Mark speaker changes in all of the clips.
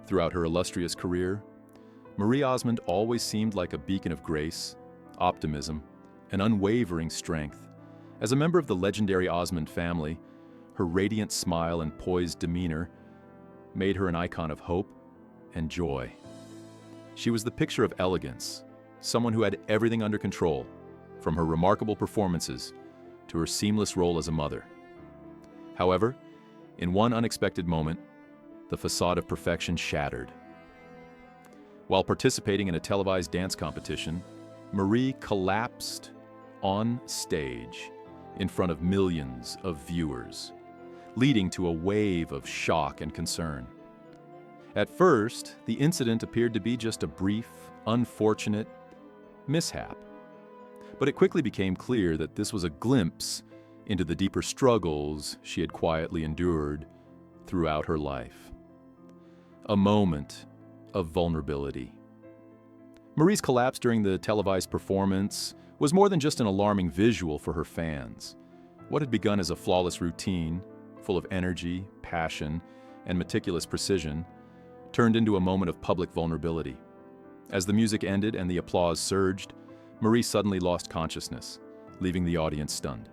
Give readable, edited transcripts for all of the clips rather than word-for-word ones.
Speaker 1: Throughout her illustrious career, Marie Osmond always seemed like a beacon of grace, optimism, and unwavering strength. As a member of the legendary Osmond family, her radiant smile and poised demeanor made her an icon of hope and joy. She was the picture of elegance, someone who had everything under control, from her remarkable performances to her seamless role as a mother. However, in one unexpected moment, the facade of perfection shattered. While participating in a televised dance competition, Marie collapsed on stage in front of millions of viewers, leading to a wave of shock and concern. At first, the incident appeared to be just a brief, unfortunate mishap. But it quickly became clear that this was a glimpse into the deeper struggles she had quietly endured throughout her life. A moment of vulnerability. Marie's collapse during the televised performance was more than just an alarming visual for her fans. What had begun as a flawless routine, full of energy, passion, and meticulous precision, turned into a moment of public vulnerability. As the music ended and the applause surged, Marie suddenly lost consciousness, leaving the audience stunned.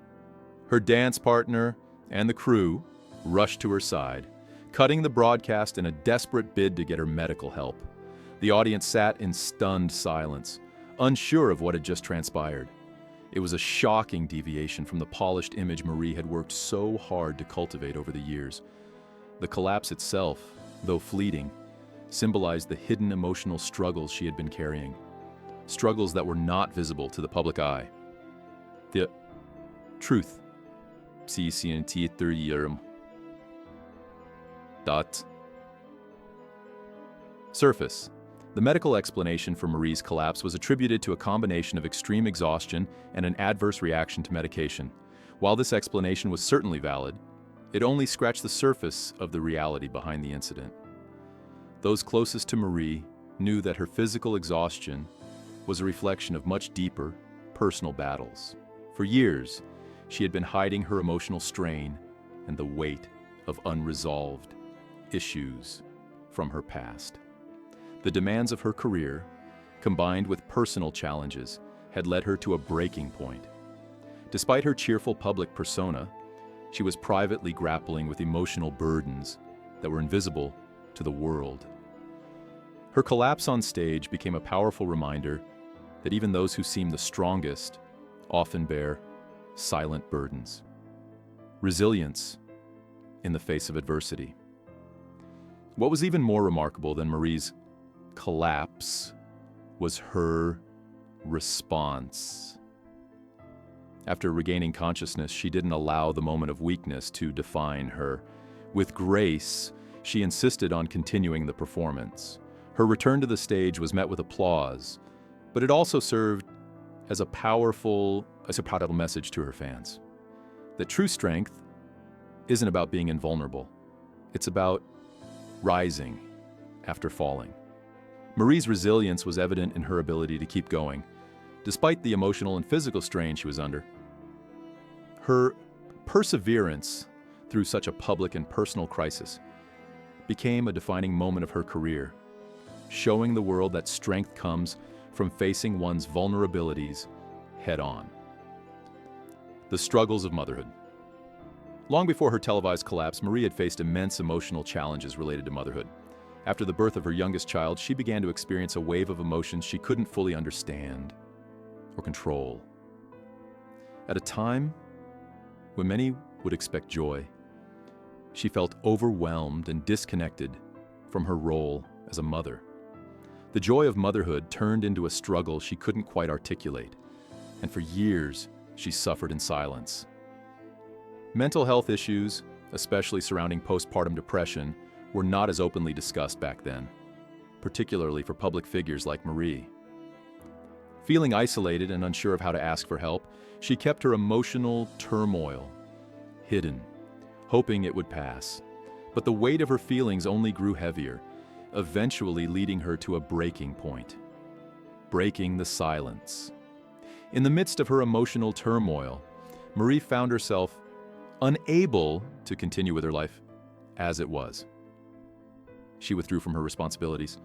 Speaker 1: Her dance partner and the crew rushed to her side, cutting the broadcast in a desperate bid to get her medical help. The audience sat in stunned silence, unsure of what had just transpired. It was a shocking deviation from the polished image Marie had worked so hard to cultivate over the years. The collapse itself, though fleeting, symbolized the hidden emotional struggles she had been carrying, struggles that were not visible to the public eye. The truth. Surface. The medical explanation for Marie's collapse was attributed to a combination of extreme exhaustion and an adverse reaction to medication. While this explanation was certainly valid, it only scratched the surface of the reality behind the incident. Those closest to Marie knew that her physical exhaustion was a reflection of much deeper, personal battles. For years, she had been hiding her emotional strain and the weight of unresolved issues from her past. The demands of her career, combined with personal challenges, had led her to a breaking point. Despite her cheerful public persona, she was privately grappling with emotional burdens that were invisible to the world. Her collapse on stage became a powerful reminder that even those who seem the strongest often bear silent burdens. Resilience in the face of adversity. What was even more remarkable than Marie's collapse was her response. After regaining consciousness, she didn't allow the moment of weakness to define her. With grace, she insisted on continuing the performance. Her return to the stage was met with applause, but it also served as a powerful message to her fans. That true strength isn't about being invulnerable. It's about rising after falling. Marie's resilience was evident in her ability to keep going, despite the emotional and physical strain she was under. Her perseverance through such a public and personal crisis became a defining moment of her career, showing the world that strength comes from facing one's vulnerabilities head-on. The struggles of motherhood. Long before her televised collapse, Marie had faced immense emotional challenges related to motherhood. After the birth of her youngest child, she began to experience a wave of emotions she couldn't fully understand or control. At a time when many would expect joy, she felt overwhelmed and disconnected from her role as a mother. The joy of motherhood turned into a struggle she couldn't quite articulate, and for years she suffered in silence. Mental health issues, especially surrounding postpartum depression, were not as openly discussed back then, particularly for public figures like Marie. Feeling isolated and unsure of how to ask for help, she kept her emotional turmoil hidden, hoping it would pass. But the weight of her feelings only grew heavier, eventually leading her to a breaking point, breaking the silence. In the midst of her emotional turmoil, Marie found herself unable to continue with her life as it was. she withdrew from her responsibilities,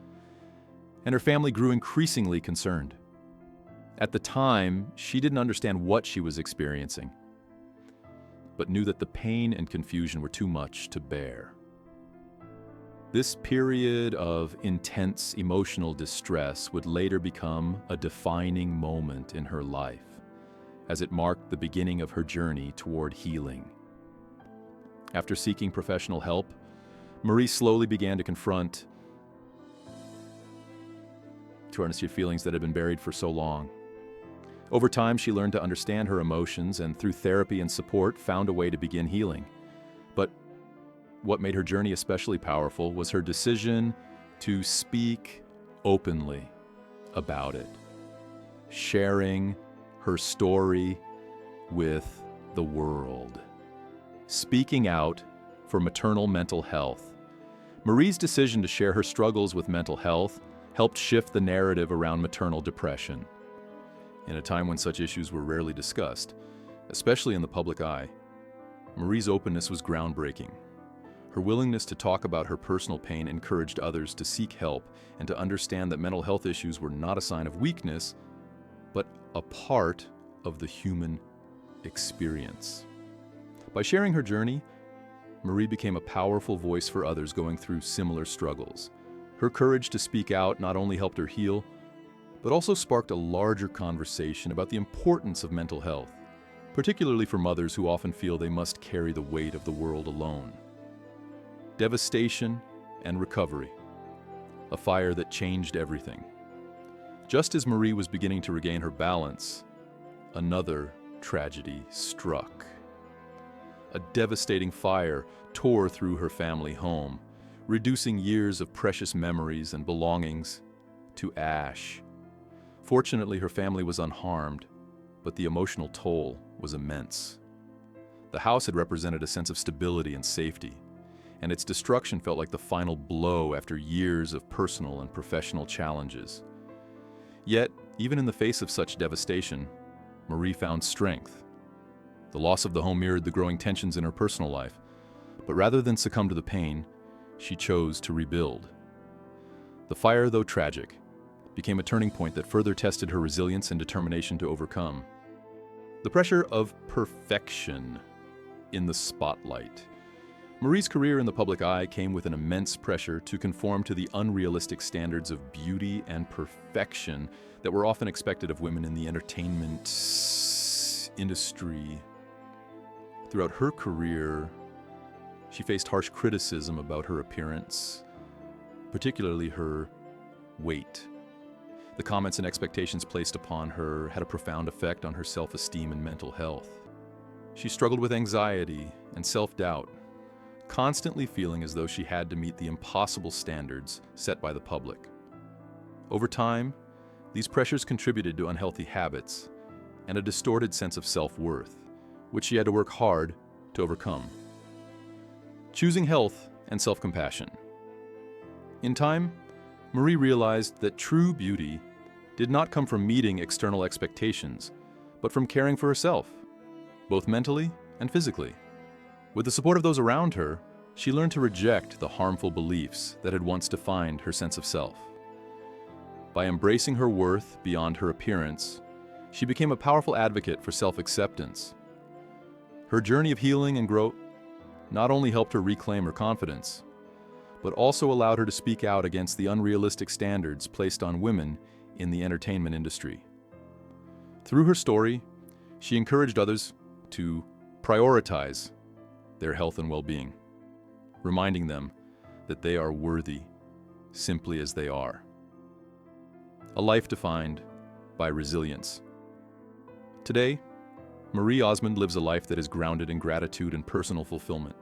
Speaker 1: and her family grew increasingly concerned. At the time, she didn't understand what she was experiencing, but knew that the pain and confusion were too much to bear. This period of intense emotional distress would later become a defining moment in her life, as it marked the beginning of her journey toward healing. After seeking professional help, Marie slowly began to confront feelings that had been buried for so long. Over time, she learned to understand her emotions and through therapy and support found a way to begin healing. But what made her journey especially powerful was her decision to speak openly about it, sharing her story with the world. Speaking out for maternal mental health. Marie's decision to share her struggles with mental health helped shift the narrative around maternal depression. In a time when such issues were rarely discussed, especially in the public eye, Marie's openness was groundbreaking. Her willingness to talk about her personal pain encouraged others to seek help and to understand that mental health issues were not a sign of weakness, but a part of the human experience. By sharing her journey, Marie became a powerful voice for others going through similar struggles. Her courage to speak out not only helped her heal, but also sparked a larger conversation about the importance of mental health, particularly for mothers who often feel they must carry the weight of the world alone. Devastation and recovery, a fire that changed everything. Just as Marie was beginning to regain her balance, another tragedy struck. A devastating fire tore through her family home, reducing years of precious memories and belongings to ash. Fortunately, her family was unharmed, but the emotional toll was immense. The house had represented a sense of stability and safety, and its destruction felt like the final blow after years of personal and professional challenges. Yet, even in the face of such devastation, Marie found strength. The loss of the home mirrored the growing tensions in her personal life, but rather than succumb to the pain, she chose to rebuild. The fire, though tragic, became a turning point that further tested her resilience and determination to overcome. The pressure of perfection in the spotlight. Marie's career in the public eye came with an immense pressure to conform to the unrealistic standards of beauty and perfection that were often expected of women in the entertainment industry. Throughout her career, she faced harsh criticism about her appearance, particularly her weight. The comments and expectations placed upon her had a profound effect on her self-esteem and mental health. She struggled with anxiety and self-doubt, constantly feeling as though she had to meet the impossible standards set by the public. Over time, these pressures contributed to unhealthy habits and a distorted sense of self-worth, which she had to work hard to overcome. Choosing health and self-compassion. In time, Marie realized that true beauty did not come from meeting external expectations, but from caring for herself, both mentally and physically. With the support of those around her, she learned to reject the harmful beliefs that had once defined her sense of self. By embracing her worth beyond her appearance, she became a powerful advocate for self-acceptance. Her journey of healing and growth not only helped her reclaim her confidence, but also allowed her to speak out against the unrealistic standards placed on women in the entertainment industry. Through her story, she encouraged others to prioritize their health and well-being, reminding them that they are worthy simply as they are. A life defined by resilience. Today, Marie Osmond lives a life that is grounded in gratitude and personal fulfillment.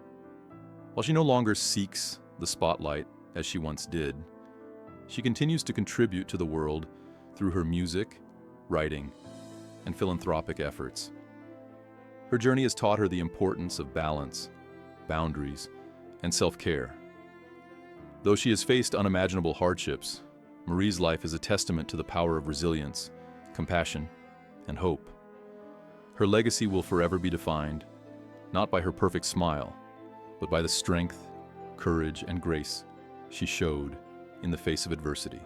Speaker 1: While she no longer seeks the spotlight as she once did, she continues to contribute to the world through her music, writing, and philanthropic efforts. Her journey has taught her the importance of balance, boundaries, and self-care. Though she has faced unimaginable hardships, Marie's life is a testament to the power of resilience, compassion, and hope. Her legacy will forever be defined, not by her perfect smile, but by the strength, courage, and grace she showed in the face of adversity.